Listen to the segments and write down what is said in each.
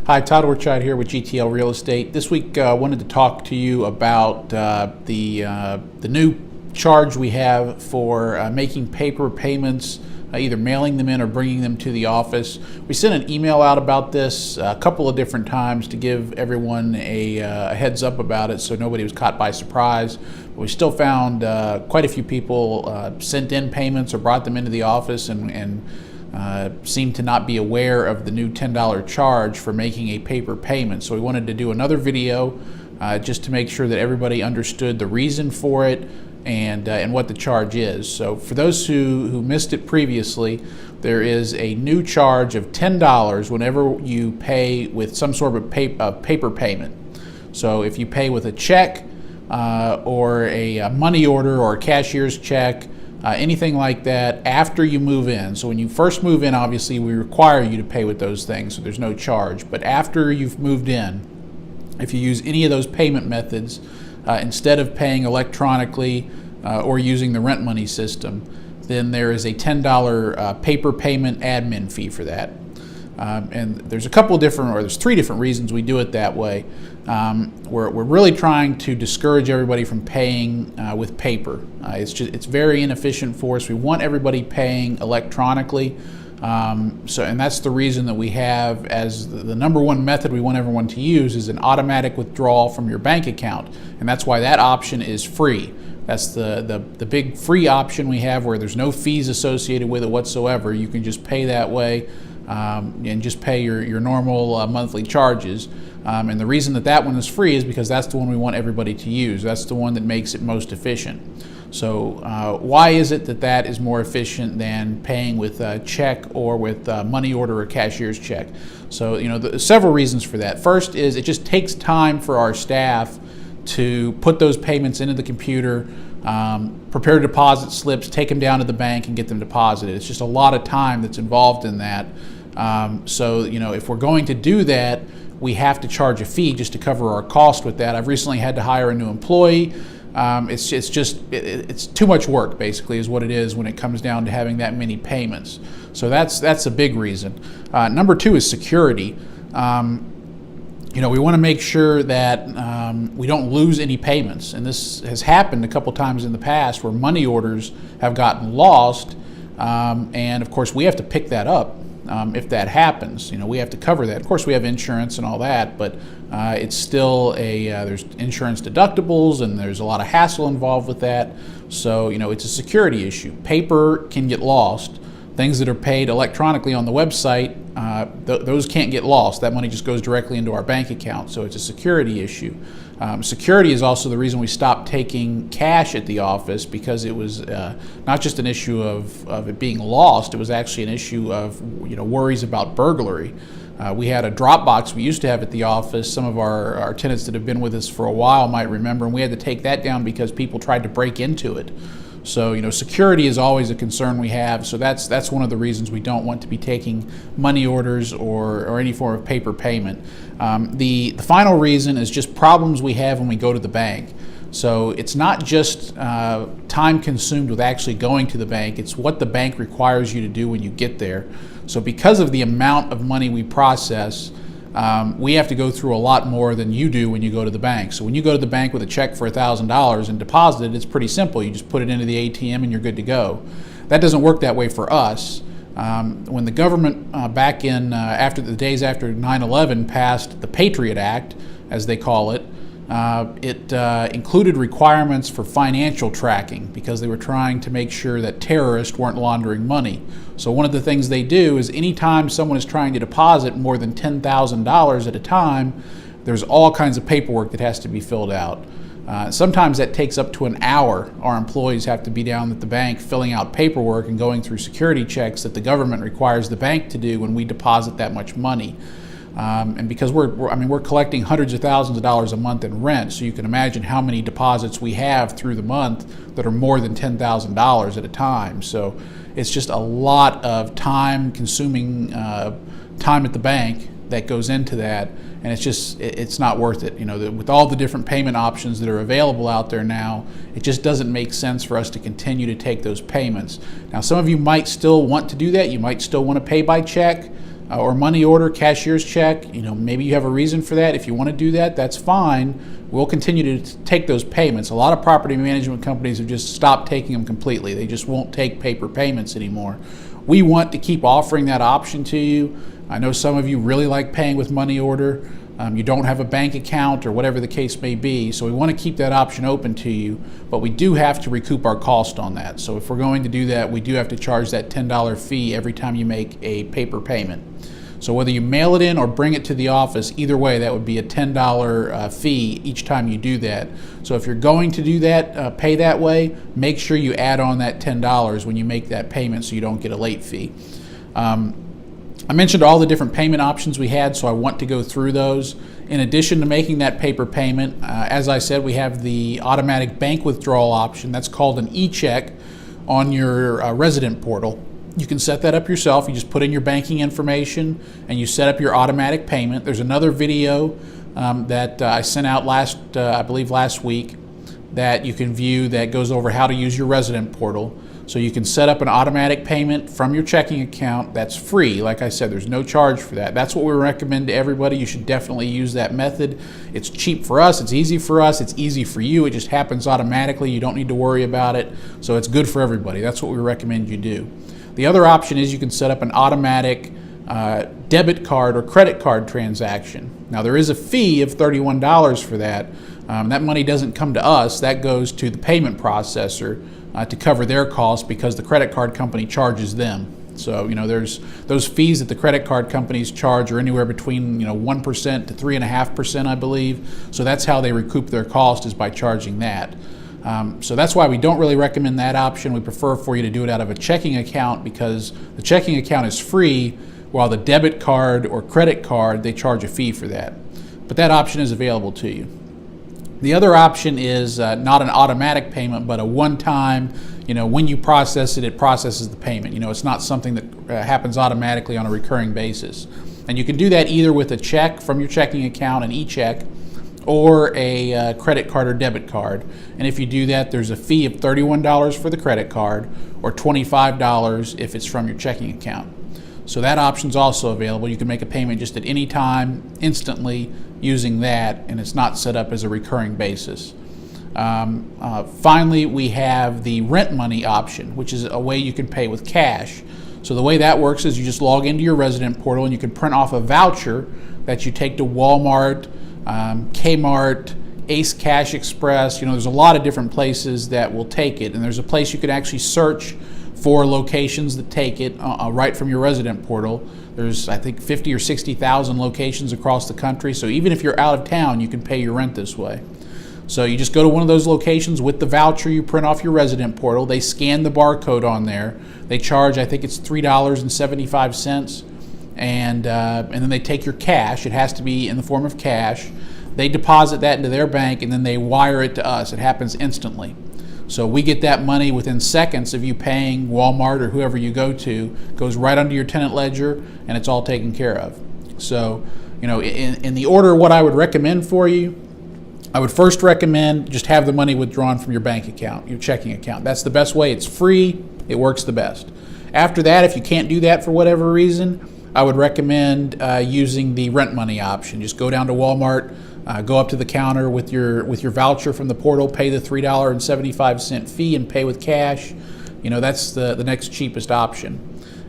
Hi, Todd Orchard here with GTL Real Estate. This week I wanted to talk to you about the new charge we have for making paper payments, either mailing them in or bringing them to the office. We sent an email out about this a couple of different times to give everyone a heads up about it so nobody was caught by surprise. But we still found quite a few people sent in payments or brought them into the office and seem to not be aware of the new $10 charge for making a paper payment. So we wanted to do another video just to make sure that everybody understood the reason for it and what the charge is. So for those who missed it previously, there is a new charge of $10 whenever you pay with some sort of paper payment. So if you pay with a check or a money order or a cashier's check, anything like that after you move in. So when you first move in, obviously we require you to pay with those things, so there's no charge. But after you've moved in, if you use any of those payment methods, instead of paying electronically or using the rent money system, then there is a $10 paper payment admin fee for that. And there's there's three different reasons we do it that way. We're really trying to discourage everybody from paying with paper. It's very inefficient for us. We want everybody paying electronically. And that's the reason that we have as the number one method we want everyone to use is an automatic withdrawal from your bank account. And that's why that option is free. That's the big free option we have where there's no fees associated with it whatsoever. You can just pay that way. And just pay your normal monthly charges. And the reason that one is free is because that's the one we want everybody to use. That's the one that makes it most efficient. So why is it that is more efficient than paying with a check or with money order or cashier's check? So several reasons for that. First is it just takes time for our staff to put those payments into the computer, prepare deposit slips, take them down to the bank and get them deposited. It's just a lot of time that's involved in that. If we're going to do that, we have to charge a fee just to cover our cost with that. I've recently had to hire a new employee. It's too much work, basically, is what it is when it comes down to having that many payments. So that's a big reason. Number two is security. We want to make sure that we don't lose any payments. And this has happened a couple times in the past where money orders have gotten lost. And of course, we have to pick that up if that happens. We have to cover that. Of course, we have insurance and all that, but it's still there's insurance deductibles and there's a lot of hassle involved with that. So, it's a security issue. Paper can get lost. Things that are paid electronically on the website, those can't get lost. That money just goes directly into our bank account, so it's a security issue. Security is also the reason we stopped taking cash at the office, because it was not just an issue of it being lost, it was actually an issue of worries about burglary. We had a drop box we used to have at the office. Some of our tenants that have been with us for a while might remember, and we had to take that down because people tried to break into it. So, security is always a concern we have. So that's one of the reasons we don't want to be taking money orders or any form of paper payment. The final reason is just problems we have when we go to the bank. So it's not just time consumed with actually going to the bank, it's what the bank requires you to do when you get there. So because of the amount of money we process, we have to go through a lot more than you do when you go to the bank. So when you go to the bank with a check for $1,000 and deposit it, it's pretty simple. You just put it into the ATM and you're good to go. That doesn't work that way for us. When the government back in after the days after 9/11 passed the Patriot Act, as they call it, it included requirements for financial tracking because they were trying to make sure that terrorists weren't laundering money. So one of the things they do is anytime someone is trying to deposit more than $10,000 at a time, there's all kinds of paperwork that has to be filled out. Sometimes that takes up to an hour. Our employees have to be down at the bank filling out paperwork and going through security checks that the government requires the bank to do when we deposit that much money. And because we're collecting hundreds of thousands of dollars a month in rent, so you can imagine how many deposits we have through the month that are more than $10,000 at a time. So it's just a lot of time-consuming time at the bank that goes into that, and it's not worth it. With all the different payment options that are available out there now, it just doesn't make sense for us to continue to take those payments. Now, some of you might still want to do that. You might still want to pay by check. or money order, cashier's check. Maybe you have a reason for that. If you want to do that, that's fine. We'll continue to take those payments. A lot of property management companies have just stopped taking them completely. They just won't take paper payments anymore. We want to keep offering that option to you. I know some of you really like paying with money order. You don't have a bank account or whatever the case may be, so we want to keep that option open to you, but we do have to recoup our cost on that. So if we're going to do that, we do have to charge that $10 fee every time you make a paper payment. So whether you mail it in or bring it to the office, either way, that would be a $10 fee each time you do that. So if you're going to do that, pay that way, make sure you add on that $10 when you make that payment so you don't get a late fee. I mentioned all the different payment options we had, so I want to go through those. In addition to making that paper payment, as I said, we have the automatic bank withdrawal option. That's called an e-check on your resident portal. You can set that up yourself. You just put in your banking information and you set up your automatic payment. There's another video that I sent out I believe last week, that you can view that goes over how to use your resident portal. So you can set up an automatic payment from your checking account. That's free. Like I said, there's no charge for that. That's what we recommend to everybody. You should definitely use that method. It's cheap for us. It's easy for us. It's easy for you. It just happens automatically. You don't need to worry about it. So it's good for everybody. That's what we recommend you do. The other option is you can set up an automatic debit card or credit card transaction. Now there is a fee of $31 for that. That money doesn't come to us. That goes to the payment processor to cover their costs because the credit card company charges them. So there's those fees that the credit card companies charge are anywhere between 1% to 3.5%, I believe. So that's how they recoup their cost, is by charging that. So that's why we don't really recommend that option. We prefer for you to do it out of a checking account because the checking account is free, while the debit card or credit card, they charge a fee for that. But that option is available to you. The other option is not an automatic payment, but a one-time, when you process it, it processes the payment. It's not something that happens automatically on a recurring basis. And you can do that either with a check from your checking account, an e-check, or a credit card or debit card. And if you do that, there's a fee of $31 for the credit card or $25 if it's from your checking account. So that option's also available. You can make a payment just at any time, instantly, using that, and it's not set up as a recurring basis. Finally, we have the rent money option, which is a way you can pay with cash. So the way that works is you just log into your resident portal and you can print off a voucher that you take to Walmart, Kmart, Ace Cash Express. There's a lot of different places that will take it, and there's a place you can actually search for locations that take it right from your resident portal. There's, I think, 50 or 60,000 locations across the country, so even if you're out of town, you can pay your rent this way. So you just go to one of those locations with the voucher you print off your resident portal. They scan the barcode on there. They charge, I think it's $3.75, and then they take your cash. It has to be in the form of cash. They deposit that into their bank, and then they wire it to us. It happens instantly. So we get that money within seconds of you paying Walmart or whoever you go to. Goes right under your tenant ledger, and it's all taken care of. So, in the order of what I would recommend for you, I would first recommend just have the money withdrawn from your bank account, your checking account. That's the best way. It's free. It works the best. After that, if you can't do that for whatever reason, I would recommend using the rent money option. Just go down to Walmart, go up to the counter with your voucher from the portal, pay the $3.75 fee, and pay with cash. That's the next cheapest option.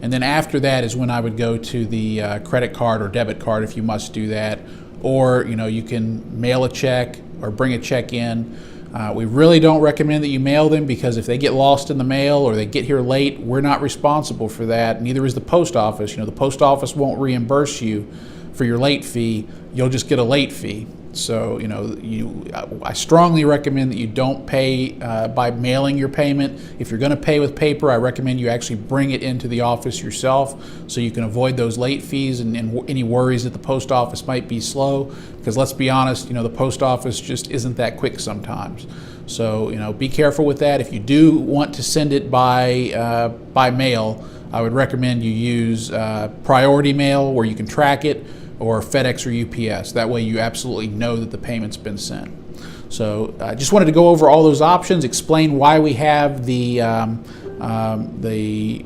And then after that is when I would go to the credit card or debit card if you must do that. Or you can mail a check or bring a check in. We really don't recommend that you mail them because if they get lost in the mail or they get here late, we're not responsible for that. Neither is the post office. The post office won't reimburse you for your late fee. You'll just get a late fee. So, I strongly recommend that you don't pay by mailing your payment. If you're going to pay with paper, I recommend you actually bring it into the office yourself so you can avoid those late fees and any worries that the post office might be slow. Because let's be honest, the post office just isn't that quick sometimes. So, be careful with that. If you do want to send it by mail, I would recommend you use priority mail where you can track it, or FedEx or UPS. That way you absolutely know that the payment's been sent. So I just wanted to go over all those options, explain why we have the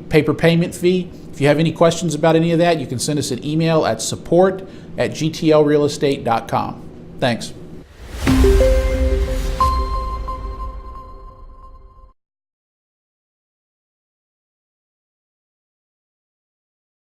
paper payment fee. If If you have any questions about any of that, you can send us an email at support@gtlrealestate.com. Thanks.